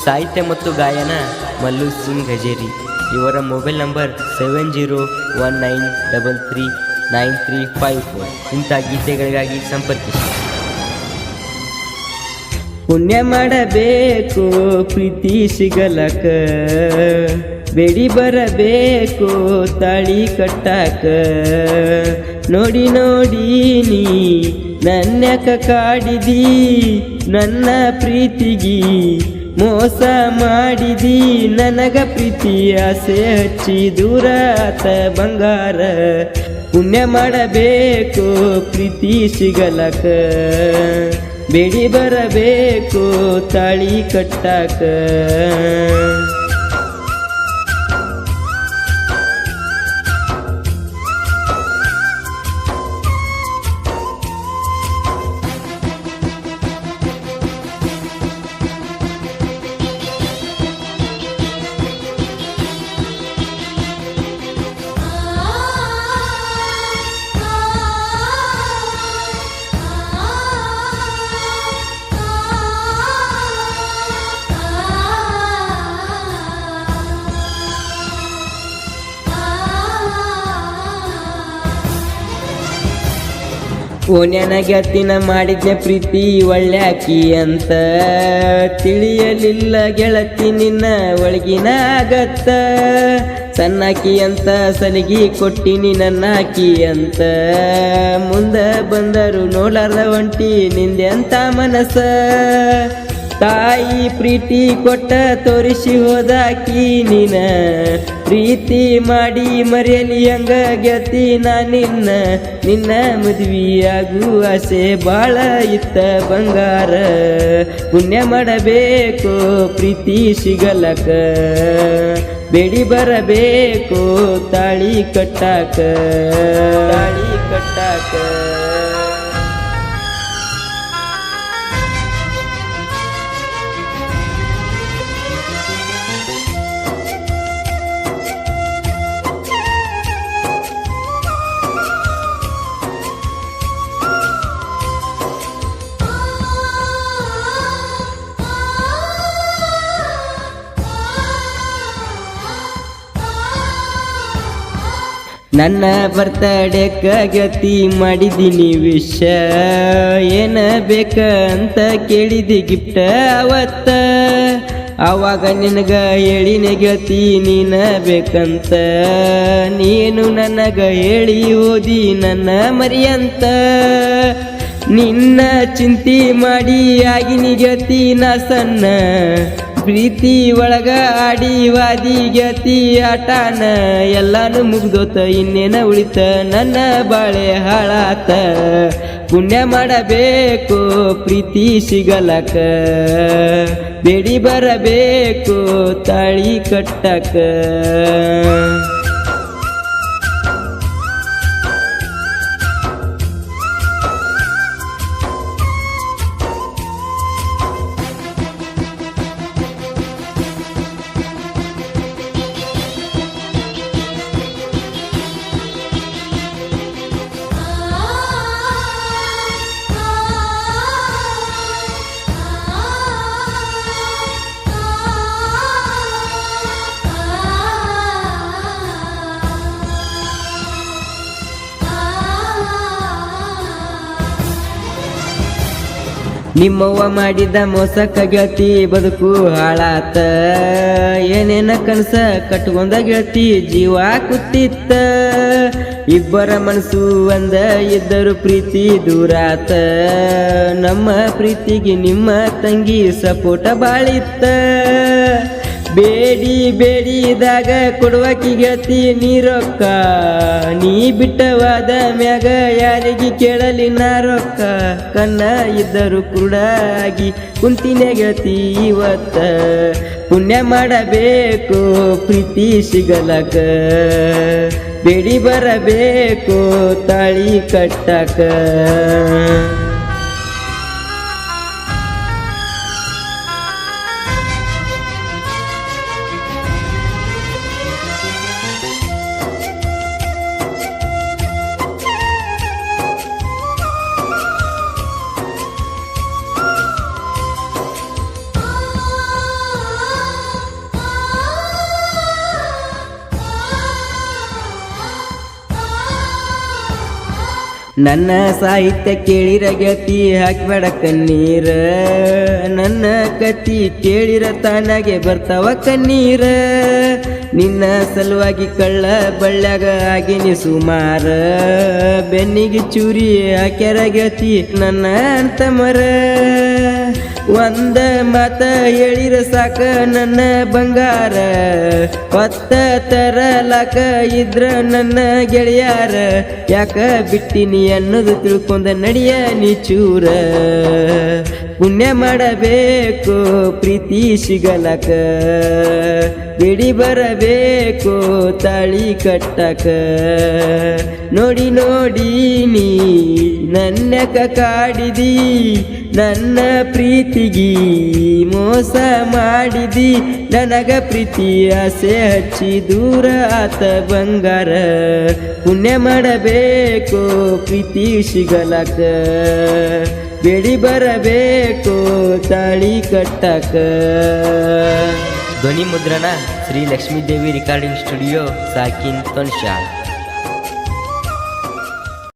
ಸಾಹಿತ್ಯ ಮತ್ತು ಗಾಯನ ಮಲ್ಲು ಸಿಂಗ್ ಗಜೇರಿ. ಇವರ ಮೊಬೈಲ್ ನಂಬರ್ 7019339354. ಇಂಥ ಗೀತೆಗಳಿಗಾಗಿ ಸಂಪರ್ಕಿಸಿ. ಪುಣ್ಯ ಮಾಡಬೇಕು ಪ್ರೀತಿ ಸಿಗಲಕ, ಬೇಡಿ ಬರಬೇಕು ತಾಳಿ ಕಟ್ಟಾಕ. ನೋಡಿ ನೋಡಿ ನೀ ನನ್ಯಾಕ ಕಾಡಿದಿ, ನನ್ನ ಪ್ರೀತಿಗಿ ಮೋಸ ಮಾಡಿದಿ. ನನಗ ಪ್ರೀತಿ ಆಸೆ ಹಚ್ಚಿ ದೂರ ಆತ ಬಂಗಾರ. ಪುಣ್ಯ ಮಾಡಬೇಕು ಪ್ರೀತಿ ಸಿಗಲಕ, ಬೇಡಿ ಬರಬೇಕು ತಾಳಿ ಕಟ್ಟಾಕ. ಓನ್ಯಾನ ಗೆಳತಿನ ಮಾಡಿದ್ನೆ ಪ್ರೀತಿ ಒಳ್ಳ್ಯಾಕಿ ಅಂತ, ತಿಳಿಯಲಿಲ್ಲ ಗೆಳತಿ ನಿನ್ನ ಒಳಗಿನ ಆಗತ್ತ. ಸಣ್ಣಾಕಿ ಅಂತ ಸಲಿಗಿ ಕೊಟ್ಟಿನಿ ನನ್ನಾಕಿ ಅಂತ, ಮುಂದ ಬಂದರು ನೋಡಾರ್ದ ಒಂಟಿ ನಿಂದೆ ಅಂತ ಮನಸ್ಸ. ತಾಯಿ ಪ್ರೀತಿ ಕೊಟ್ಟ ತೋರಿಸಿ ಹೋದಾಕಿ ನೀನ, ಪ್ರೀತಿ ಮಾಡಿ ಮರೆಯಲಿ ಹಂಗ ಗೆಳತಿ ನಾ ನಿನ್ನ. ನಿನ್ನ ಮದುವೆಯಾಗು ಆಸೆ ಬಾಳ ಇತ್ತ ಬಂಗಾರ. ಪುಣ್ಯ ಮಾಡಬೇಕು ಪ್ರೀತಿ ಸಿಗಲಕ, ಬೇಡಿ ಬರಬೇಕು ತಾಳಿ ಕಟ್ಟಾಕ. ತಾಳಿ ಕಟ್ಟಾಕ. ನನ್ನ ಬರ್ತಡೇಕ ಗೆಳತಿ ಮಾಡಿದ್ದೀನಿ ವಿಷ, ಏನ ಬೇಕ ಅಂತ ಕೇಳಿದಿ ಗಿಫ್ಟ ಅವತ್ತ. ಆವಾಗ ನಿನಗ ಹೇಳಿನ ಗೆಳತಿ ನೀನ ಬೇಕಂತ, ನೀನು ನನಗ ಹೇಳಿ ಓದಿ ನನ್ನ ಮರಿಯಂತ. ನಿನ್ನ ಚಿಂತಿ ಮಾಡಿ ಆಗಿನಿ ಗೆಳತಿ ನಾ ಸಣ್ಣ, ಪ್ರೀತಿ ಒಳಗ ಆಡಿ ವಾದಿ ಗೆಳತಿ ಆಟಾನ. ಎಲ್ಲಾನು ಮುಗ್ದೋತ ಇನ್ನೇನ ಉಳಿತ ನನ್ನ ಬಾಳೆ ಹಾಳಾತ. ಪುಣ್ಯ ಮಾಡಬೇಕು ಪ್ರೀತಿ ಸಿಗಲಕ, ಬೇಡಿ ಬರಬೇಕು ತಾಳಿ ಕಟ್ಟಕ. ನಿಮ್ಮವ್ವ ಮಾಡಿದ ಮೋಸಕ್ಕ ಗೆಳತಿ ಬದುಕು ಹಾಳಾತ. ಏನೇನ ಕನಸ ಕಟ್ಕೊಂಡ ಗೆಳತಿ ಜೀವ ಕೂತಿತ್ತ. ಇಬ್ಬರ ಮನಸ್ಸು ಒಂದ ಇದ್ದರು ಪ್ರೀತಿ ದೂರಾತ. ನಮ್ಮ ಪ್ರೀತಿಗೆ ನಿಮ್ಮ ತಂಗಿ ಸಪೋಟ ಬಾಳಿತ್ತ. ಬೇಡಿ ಬೇಡಿದಾಗ ಕೊಡುವಕಿ ಗೆಳತಿ ನೀ ರೊಕ್ಕ, ನೀ ಬಿಟ್ಟವಾದ ಮ್ಯಾಗ ಯಾರಿಗೆ ಕೇಳಲಿ ನಾ ರೊಕ್ಕ. ಕಣ್ಣ ಇದ್ದರು ಕುರುಡಾಗಿ ಕುಂತಿನ ಗೆಳತಿ ಇವತ್ತ. ಪುಣ್ಯ ಮಾಡಬೇಕು ಪ್ರೀತಿ ಸಿಗಲಕ, ಬೇಡಿ ಬರಬೇಕು ತಾಳಿ ಕಟ್ಟಕ. ನನ್ನ ಸಾಹಿತ್ಯ ಕೇಳಿರ ಗೆಳತಿ ಹಾಕ್ಬೇಡ ಕಣ್ಣೀರ, ನನ್ನ ಕತಿ ಕೇಳಿರ ತಾನಾಗೆ ಬರ್ತಾವ ಕಣ್ಣೀರ. ನಿನ್ನ ಸಲುವಾಗಿ ಕಳ್ಳ ಬಳ್ಳ್ಯಾಗ ಆಗಿನಿ ಸುಮಾರ, ಬೆನ್ನಿಗೆ ಚೂರಿ ಹಾಕ್ಯಾರ ಗೆಳತಿ ನನ್ನ ಅಂತ ಮರ. ಒಂದ ಮಾತ ಹೇಳಿರ ಸಾಕ ನನ್ನ ಬಂಗಾರ, ಹೊತ್ತ ತರಲಾಕ ಇದ್ರ ನನ್ನ ಗೆಳೆಯಾರ. ಯಾಕ ಬಿಟ್ಟಿನಿ ಅನ್ನೋದು ತಿಳ್ಕೊಂಡ ನಡಿಯ ನೀ ಚೂರ. ಪುಣ್ಯ ಮಾಡಬೇಕು ಪ್ರೀತಿ ಸಿಗಲಕ, ಬಿಡಿ ಬರಬೇಕು ತಾಳಿ ಕಟ್ಟಕ. ನೋಡಿ ನೋಡಿ ನೀ ನನ್ನಕ ಕಾಡಿದಿ, ನನ್ನ ಪ್ರೀತಿಗಿ ಮೋಸ ಮಾಡಿದಿ. ನನಗ ಪ್ರೀತಿ ಆಸೆ ಹಚ್ಚಿ ದೂರ ಆತ ಬಂಗಾರ. ಪುಣ್ಯ ಮಾಡಬೇಕು ಪ್ರೀತಿ ಸಿಗಲಕ, ಬೇಡಿ ಬರಬೇಕು ತಾಳಿ ಕಟ್ಟಕ. ಧ್ವನಿ ಮುದ್ರಣ ಶ್ರೀ ಲಕ್ಷ್ಮೀದೇವಿ ರೆಕಾರ್ಡಿಂಗ್ ಸ್ಟುಡಿಯೋ ಸಾಕಿನ್ ತೊನ್ಶಾಲ್.